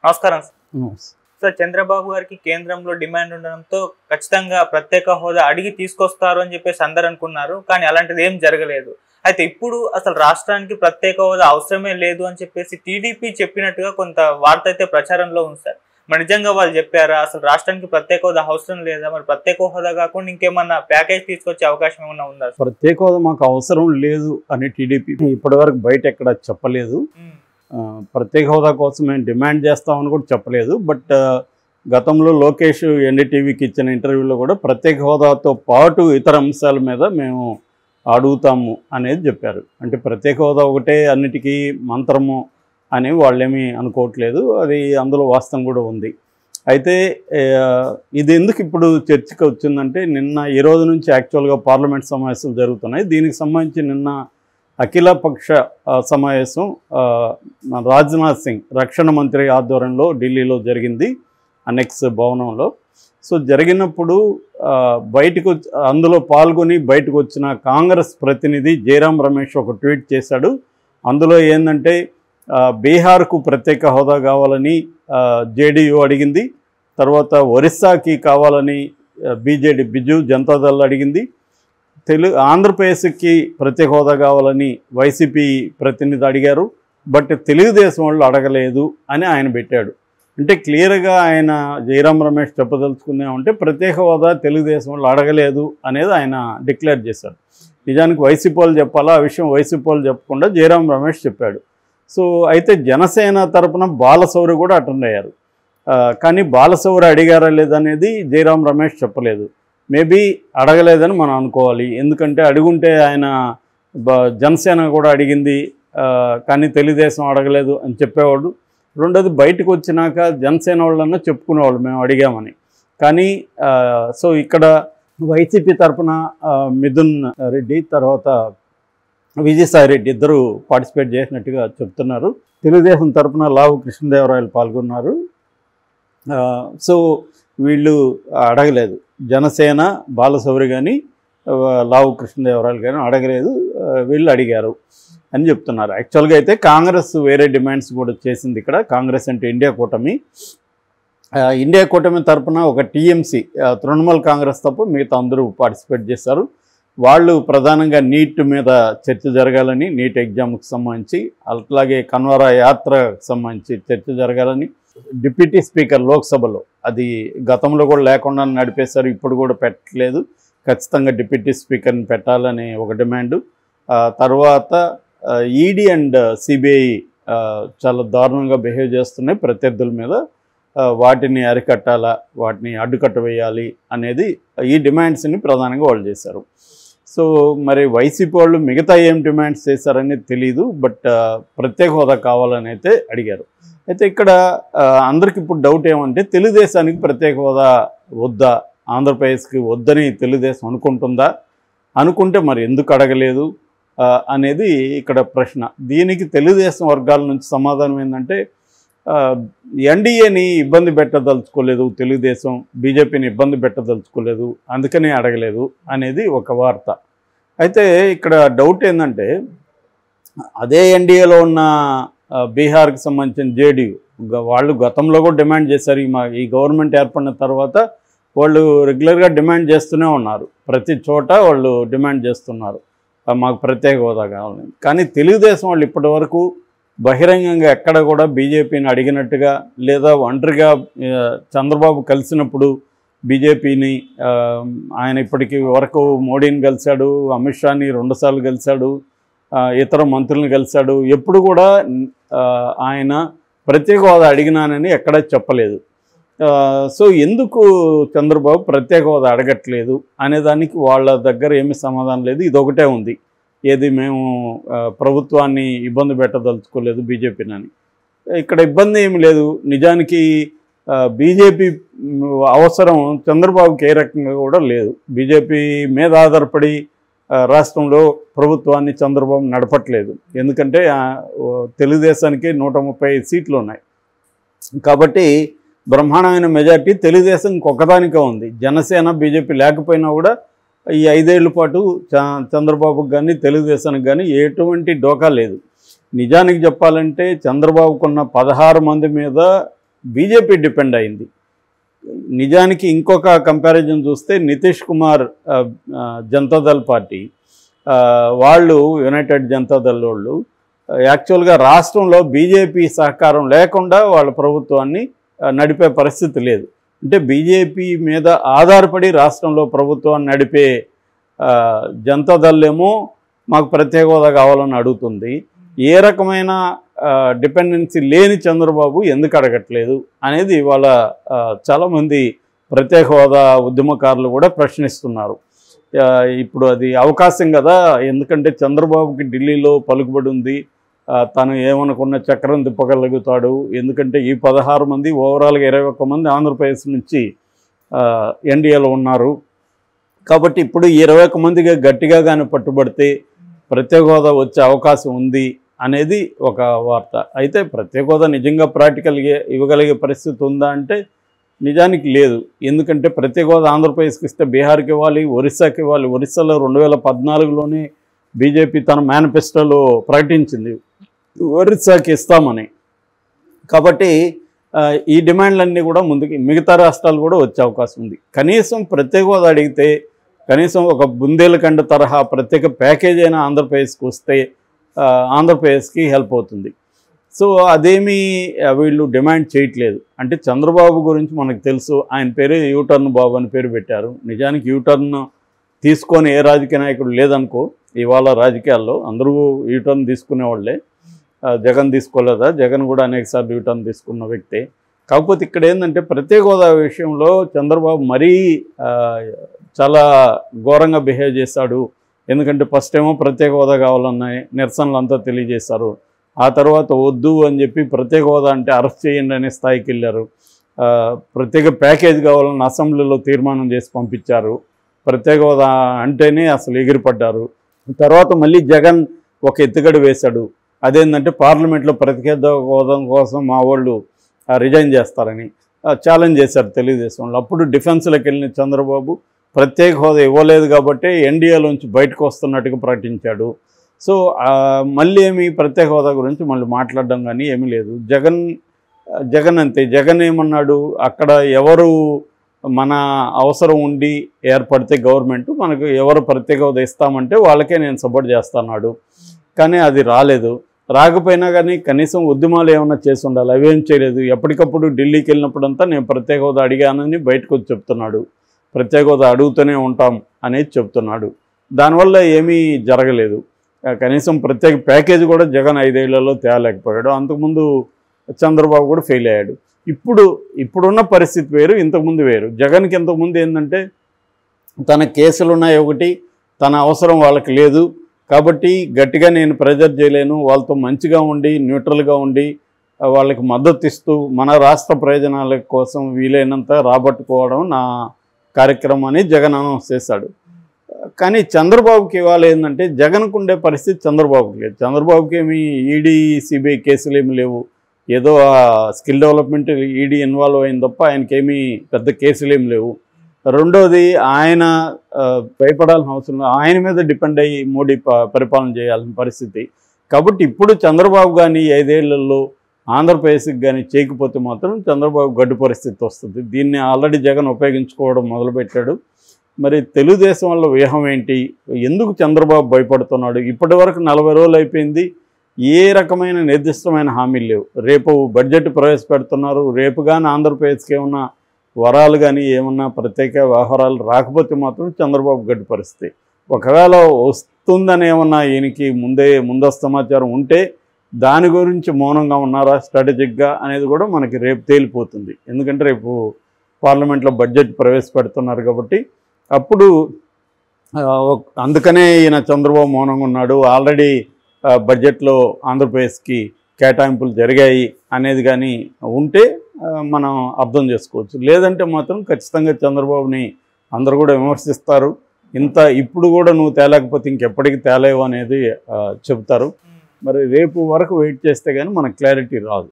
నమస్కారం సార్. చంద్రబాబు గారికి కేంద్రంలో డిమాండ్ ఉండడంతో ఖచ్చితంగా ప్రత్యేక హోదా అడిగి తీసుకొస్తారు అని చెప్పేసి అందరు అనుకున్నారు. కానీ అలాంటిది ఏం జరగలేదు. అయితే ఇప్పుడు అసలు రాష్ట్రానికి ప్రత్యేక హోదా అవసరమే లేదు అని చెప్పేసి టీడీపీ చెప్పినట్టుగా కొంత వార్త అయితే ప్రచారంలో ఉంది సార్. మరి నిజంగా వాళ్ళు చెప్పారా? అసలు రాష్ట్రానికి ప్రత్యేక హోదా అవసరం లేదా? మరి ప్రత్యేక హోదా కాకుండా ఇంకేమన్నా ప్యాకేజ్ తీసుకొచ్చే అవకాశం ఏమన్నా ఉందా? ప్రత్యేక హోదా మాకు అవసరం లేదు అని టీడీపీ ఇప్పటివరకు బయట ఎక్కడ చెప్పలేదు. ప్రత్యేక హోదా కోసం మేము డిమాండ్ చేస్తామని కూడా చెప్పలేదు. బట్ గతంలో లోకేష్ ఎన్డీటీవీకి ఇచ్చిన ఇంటర్వ్యూలో కూడా ప్రత్యేక హోదాతో పాటు ఇతర అంశాల మీద మేము అడుగుతాము అనేది చెప్పారు. అంటే ప్రత్యేక హోదా ఒకటే అన్నిటికీ మంత్రము అని వాళ్ళేమీ అనుకోవట్లేదు. అది అందులో వాస్తవం కూడా ఉంది. అయితే ఇది ఎందుకు ఇప్పుడు చర్చకు వచ్చిందంటే ఈ రోజు నుంచి యాక్చువల్గా పార్లమెంట్ సమావేశాలు జరుగుతున్నాయి. దీనికి సంబంధించి నిన్న అఖిలపక్ష సమావేశం రాజ్నాథ్ సింగ్ రక్షణ మంత్రి ఆధ్వర్యంలో ఢిల్లీలో జరిగింది, అనెక్స్ భవనంలో. సో జరిగినప్పుడు బయటకు అందులో పాల్గొని బయటకు వచ్చిన కాంగ్రెస్ ప్రతినిధి జయరాం రమేష్ ఒక ట్వీట్ చేశాడు. అందులో ఏంటంటే బీహార్కు ప్రత్యేక హోదా కావాలని జేడీయూ అడిగింది, తర్వాత ఒరిస్సాకి కావాలని బిజు జనతాదళ్ అడిగింది, ఆంధ్రప్రదేశ్కి ప్రత్యేక హోదా కావాలని వైసీపీ ప్రతినిధి అడిగారు, బట్ తెలుగుదేశం వాళ్ళు అడగలేదు అని ఆయన పెట్టాడు. అంటే క్లియర్గా ఆయన జయరాం రమేష్ చెప్పదలుచుకుందామంటే ప్రత్యేక హోదా తెలుగుదేశం వాళ్ళు అడగలేదు అనేది ఆయన డిక్లేర్ చేశాడు. నిజానికి వైసీపీ వాళ్ళు చెప్పాలా, ఆ విషయం వైసీపీ వాళ్ళు చెప్పకుండా జయరాం రమేష్ చెప్పాడు. సో అయితే జనసేన తరపున బాలశౌరి కూడా అటెండ్ అయ్యారు. కానీ బాలశౌరి అడిగారా లేదనేది జయరాం రమేష్ చెప్పలేదు. మేబీ అడగలేదని మనం అనుకోవాలి. ఎందుకంటే అడుగుంటే ఆయన జనసేన కూడా అడిగింది కానీ తెలుగుదేశం అడగలేదు అని చెప్పేవాడు. రెండోది బయటకు వచ్చినాక జనసేన వాళ్ళన్నా చెప్పుకునేవాళ్ళు మేము అడిగామని. కానీ సో ఇక్కడ వైసీపీ తరఫున మిథున్ రెడ్డి తర్వాత విజయసాయి రెడ్డి ఇద్దరు పార్టిసిపేట్ చేసినట్టుగా చెప్తున్నారు. తెలుగుదేశం తరఫున లావు కృష్ణదేవరాయలు పాల్గొన్నారు. సో వీళ్ళు అడగలేదు. జనసేన బాలశౌరి కానీ లావు కృష్ణదేవరాయలు కానీ అడగలేదు, వీళ్ళు అడిగారు అని చెప్తున్నారు. యాక్చువల్గా అయితే కాంగ్రెస్ వేరే డిమాండ్స్ కూడా చేసింది. ఇక్కడ కాంగ్రెస్ అంటే ఇండియా కూటమి. ఇండియా కూటమి తరఫున ఒక టీఎంసీ తృణమూల్ కాంగ్రెస్ తప్ప మిగతా అందరూ పార్టిసిపేట్ చేశారు. వాళ్ళు ప్రధానంగా నీట్ మీద చర్చ జరగాలని, నీట్ ఎగ్జామ్కి సంబంధించి, అట్లాగే కన్వరా యాత్రకు సంబంధించి చర్చ జరగాలని, డిప్యూటీ స్పీకర్ లోక్సభలో అది గతంలో కూడా లేకుండా నడిపేశారు, ఇప్పుడు కూడా పెట్టలేదు, ఖచ్చితంగా డిప్యూటీ స్పీకర్ని పెట్టాలని ఒక డిమాండు. తర్వాత ఈడీ అండ్ సిబిఐ చాలా దారుణంగా బిహేవ్ చేస్తున్నాయి ప్రత్యర్థుల మీద, వాటిని అరికట్టాలా, వాటిని అడ్డుకట్ట వేయాలి అనేది ఈ డిమాండ్స్ని ప్రధానంగా వాళ్ళు చేశారు. సో మరి వైసీపీ వాళ్ళు మిగతా ఏం డిమాండ్స్ చేశారని తెలీదు, బట్ ప్రత్యేక హోదా కావాలని అయితే అడిగారు. అయితే ఇక్కడ అందరికి ఇప్పుడు డౌట్ ఏమంటే తెలుగుదేశానికి ప్రత్యేక హోదా వద్దా, ఆంధ్రప్రదేశ్కి వద్దని తెలుగుదేశం అనుకుంటుందా, అనుకుంటే మరి ఎందుకు అడగలేదు అనేది ఇక్కడ ప్రశ్న. దీనికి తెలుగుదేశం వర్గాల నుంచి సమాధానం ఏంటంటే ఎన్డీఏని ఇబ్బంది పెట్టదలుచుకోలేదు తెలుగుదేశం, బీజేపీని ఇబ్బంది పెట్టదలుచుకోలేదు, అందుకనే అడగలేదు అనేది ఒక వార్త. అయితే ఇక్కడ డౌట్ ఏంటంటే అదే ఎన్డీఏలో ఉన్న బీహార్కి సంబంధించిన జేడీయూ వాళ్ళు గతంలో కూడా డిమాండ్ చేశారు. ఈ గవర్నమెంట్ ఏర్పడిన తర్వాత వాళ్ళు రెగ్యులర్గా డిమాండ్ చేస్తూనే ఉన్నారు, ప్రతి చోట వాళ్ళు డిమాండ్ చేస్తున్నారు మాకు ప్రత్యేక హోదా కావాలని. కానీ తెలుగుదేశం వాళ్ళు ఇప్పటి వరకు బహిరంగంగా ఎక్కడ కూడా బీజేపీని అడిగినట్టుగా, లేదా ఒంటరిగా చంద్రబాబు కలిసినప్పుడు బీజేపీని ఆయన ఇప్పటికి వరకు మోడీని కలిశాడు, అమిత్ షాని 2 సార్లు కలిశాడు, ఇతర మంత్రులను కలిశాడు, ఎప్పుడు కూడా ఆయన ప్రత్యేక హోదా అడిగినానని ఎక్కడా చెప్పలేదు. సో ఎందుకు చంద్రబాబు ప్రత్యేక హోదా అడగట్లేదు అనేదానికి వాళ్ళ దగ్గర ఏమీ సమాధానం లేదు. ఇదొకటే ఉంది, ఏది మేము ప్రభుత్వాన్ని ఇబ్బంది పెట్టదలుచుకోలేదు బీజేపీని అని. ఇక్కడ ఇబ్బంది ఏమి లేదు. నిజానికి బీజేపీ అవసరం చంద్రబాబుకి ఏ రకంగా కూడా లేదు. బీజేపీ మీద ఆధారపడి రాష్ట్రంలో ప్రభుత్వాన్ని చంద్రబాబు నడపట్లేదు. ఎందుకంటే తెలుగుదేశానికి 135 సీట్లు ఉన్నాయి కాబట్టి బ్రహ్మాండమైన మెజార్టీ తెలుగుదేశంకి ఒక్కదానికే ఉంది. జనసేన బీజేపీ లేకపోయినా కూడా ఈ 5 ఏళ్ల పాటు చంద్రబాబుకి కానీ తెలుగుదేశానికి కానీ ఎటువంటి డోకా లేదు. నిజానికి చెప్పాలంటే చంద్రబాబుకున్న 16 మంది మీద బీజేపీ డిపెండ్ అయింది. నిజానికి ఇంకొక కంపారిజన్ చూస్తే నితీష్ కుమార్ జనతాదళ్ పార్టీ వాళ్ళు యునైటెడ్ జనతాదళ్ వాళ్ళు యాక్చువల్గా రాష్ట్రంలో బీజేపీ సహకారం లేకుండా వాళ్ళ ప్రభుత్వాన్ని నడిపే పరిస్థితి లేదు. అంటే బీజేపీ మీద ఆధారపడి రాష్ట్రంలో ప్రభుత్వాన్ని నడిపే జనతాదళ్ ఏమో మాకు ప్రత్యేక హోదా కావాలని అడుగుతుంది. ఏ రకమైన డిపెండెన్సీ లేని చంద్రబాబు ఎందుకు అడగట్లేదు అనేది ఇవాళ చాలామంది ప్రత్యేక హోదా ఉద్యమకారులు కూడా ప్రశ్నిస్తున్నారు. ఇప్పుడు అది అవకాశం కదా, ఎందుకంటే చంద్రబాబుకి ఢిల్లీలో పలుకుబడి ఉంది, తను ఏమనుకున్న చక్రం తిప్పగలుగుతాడు. ఎందుకంటే ఈ 16 మంది ఓవరాల్గా 21 మంది ఆంధ్రప్రదేశ్ నుంచి ఎన్డీఏలో ఉన్నారు కాబట్టి ఇప్పుడు 21 మందిగా గట్టిగా కానీ పట్టుబడితే ప్రత్యేక హోదా వచ్చే అవకాశం ఉంది అనేది ఒక వార్త. అయితే ప్రత్యేక హోదా నిజంగా ప్రాక్టికల్గా ఇవ్వగలిగే పరిస్థితి ఉందా అంటే నిజానికి లేదు. ఎందుకంటే ప్రత్యేక హోదా ఆంధ్రప్రదేశ్కి ఇస్తే బీహార్కి ఇవ్వాలి, ఒరిస్సాకి ఇవ్వాలి. ఒరిస్సాలో 2014లోనే బీజేపీ తన మేనిఫెస్టోలో ప్రకటించింది ఒరిస్సాకి ఇస్తామని. కాబట్టి ఈ డిమాండ్లన్నీ కూడా ముందుకి మిగతా రాష్ట్రాలు కూడా వచ్చే అవకాశం ఉంది. కనీసం ప్రత్యేక హోదా అడిగితే కనీసం ఒక బుందేలఖండ్ తరహా ప్రత్యేక ప్యాకేజ్ అయినా ఆంధ్రప్రదేశ్కి వస్తే ఆంధ్రప్రదేశ్కి హెల్ప్ అవుతుంది. సో అదేమీ వీళ్ళు డిమాండ్ చేయట్లేదు. అంటే చంద్రబాబు గురించి మనకు తెలుసు, ఆయన పేరు యూటర్న్ బాబు అని పేరు పెట్టారు. నిజానికి యూటర్న్ తీసుకొని ఏ రాజకీయ నాయకుడు లేదనుకో ఇవాళ రాజకీయాల్లో, అందరూ యూటర్న్ తీసుకునేవాళ్ళే. జగన్ తీసుకోలేదా? జగన్ కూడా అనేకసార్లు యూటర్న్ తీసుకున్న వ్యక్తే. కాకపోతే ఇక్కడ ఏంటంటే ప్రత్యేక హోదా విషయంలో చంద్రబాబు మరీ చాలా ఘోరంగా బిహేవ్ చేశాడు. ఎందుకంటే ఫస్ట్ ఏమో ప్రత్యేక హోదా కావాలన్నాయి, నిరసనలు అంతా తెలియజేశారు. ఆ తర్వాత వద్దు అని చెప్పి ప్రత్యేక హోదా అంటే అరెస్ట్ చేయండి అనే స్థాయికి వెళ్ళారు. ప్రత్యేక ప్యాకేజ్ కావాలని అసెంబ్లీలో తీర్మానం చేసి పంపించారు. ప్రత్యేక హోదా అంటేనే అసలు ఎగిరిపడ్డారు. తర్వాత మళ్ళీ జగన్ ఒక ఎత్తుగడ వేశాడు. అదేంటంటే పార్లమెంట్లో ప్రత్యేక హోదా కోసం మా వాళ్ళు రిజైన్ చేస్తారని ఛాలెంజ్ చేశారు తెలుగుదేశంలో. అప్పుడు డిఫెన్స్లోకి వెళ్ళిన చంద్రబాబు ప్రత్యేక హోదా ఇవ్వలేదు కాబట్టి ఎన్డీఏలోంచి బయటకు వస్తున్నట్టుగా ప్రకటించాడు. సో మళ్ళీ ఏమి ప్రత్యేక హోదా గురించి మళ్ళీ మాట్లాడడం కానీ ఏమీ లేదు. జగన్ అంతే. జగన్ ఏమన్నాడు, అక్కడ ఎవరు మన అవసరం ఉండి ఏర్పడితే గవర్నమెంట్ మనకు ఎవరు ప్రత్యేక హోదా ఇస్తామంటే వాళ్ళకే నేను సపోర్ట్ చేస్తున్నాడు. కానీ అది రాలేదు. రాకపోయినా కానీ కనీసం ఉద్యమాలు ఏమన్నా చేసి ఉండాలి, అవేం చేయలేదు. ఎప్పటికప్పుడు ఢిల్లీకి వెళ్ళినప్పుడంతా నేను ప్రత్యేక హోదా అడిగానని బయటకు వచ్చి చెప్తున్నాడు. ప్రత్యేక హోదా అడుగుతూనే ఉంటాం అనేది చెప్తున్నాడు. దానివల్ల ఏమీ జరగలేదు. కనీసం ప్రత్యేక ప్యాకేజ్ కూడా జగన్ 5 ఏళ్లలో తేలేకపోయాడు. అంతకుముందు చంద్రబాబు కూడా ఫెయిల్ అయ్యాడు. ఇప్పుడున్న పరిస్థితి వేరు, ఇంతకుముందు వేరు. జగన్కి ఇంతకుముందు ఏంటంటే తన కేసులు ఉన్నాయి ఒకటి, తన అవసరం వాళ్ళకి లేదు కాబట్టి గట్టిగా నేను ప్రెజర్ చేయలేను, వాళ్ళతో మంచిగా ఉండి న్యూట్రల్గా ఉండి వాళ్ళకి మద్దతు ఇస్తూ మన రాష్ట్ర ప్రయోజనాల కోసం వీలైనంత రాబట్టుకోవడం నా కార్యక్రమం అని జగన్ అనౌన్స్ చేశాడు. కానీ చంద్రబాబుకి ఇవాళ ఏంటంటే జగన్కు ఉండే పరిస్థితి చంద్రబాబుకి లేదు. చంద్రబాబుకి ఏమి ఈడీ సిబిఐ కేసులు ఏమి లేవు. ఏదో స్కిల్ డెవలప్మెంట్ ఈడీ ఇన్వాల్వ్ అయింది తప్ప ఆయనకేమీ పెద్ద కేసులు ఏమి లేవు. రెండోది ఆయన భయపడాల్సిన అవసరం, ఆయన మీద డిపెండ్ అయ్యి మోడీ పరిపాలన చేయాల్సిన పరిస్థితి. కాబట్టి ఇప్పుడు చంద్రబాబు కానీ 5 ఏళ్లలో ఆంధ్రప్రదేశ్కి కానీ చేయకపోతే మాత్రం చంద్రబాబు గడ్డు పరిస్థితి వస్తుంది. దీన్ని ఆల్రెడీ జగన్ ఉపయోగించుకోవడం మొదలుపెట్టాడు. మరి తెలుగుదేశం వల్ల వ్యూహం ఏంటి, ఎందుకు చంద్రబాబు భయపడుతున్నాడు? ఇప్పటి వరకు 40 రోజులు అయిపోయింది, ఏ రకమైన నిర్దిష్టమైన హామీలు లేవు. రేపు బడ్జెట్ ప్రవేశపెడుతున్నారు. రేపు కానీ ఆంధ్రప్రదేశ్కి ఏమన్నా వరాలు కానీ ఏమన్నా ప్రత్యేక వ్యవహారాలు రాకపోతే మాత్రం చంద్రబాబు గడ్డి పరిస్థితి. ఒకవేళ వస్తుందని ఏమన్నా ఈయనకి ముందస్తు సమాచారం ఉంటే దాని గురించి మౌనంగా ఉన్నారా స్ట్రాటజిక్గా అనేది కూడా మనకి రేపు తేలిపోతుంది. ఎందుకంటే రేపు పార్లమెంట్లో బడ్జెట్ ప్రవేశపెడుతున్నారు కాబట్టి అప్పుడు అందుకనే ఈయన చంద్రబాబు మౌనంగా ఉన్నాడు. ఆల్రెడీ బడ్జెట్లో ఆంధ్రప్రదేశ్కి కేటాయింపులు జరిగాయి అనేది కానీ ఉంటే మనం అర్థం చేసుకోవచ్చు. లేదంటే మాత్రం ఖచ్చితంగా చంద్రబాబుని అందరూ కూడా విమర్శిస్తారు. ఇప్పుడు కూడా నువ్వు తేలేకపోతే ఇంకెప్పటికీ తేలేవు అనేది చెబుతారు. మరి రేపు వరకు వెయిట్ చేస్తే కానీ మనకు క్లారిటీ రాదు.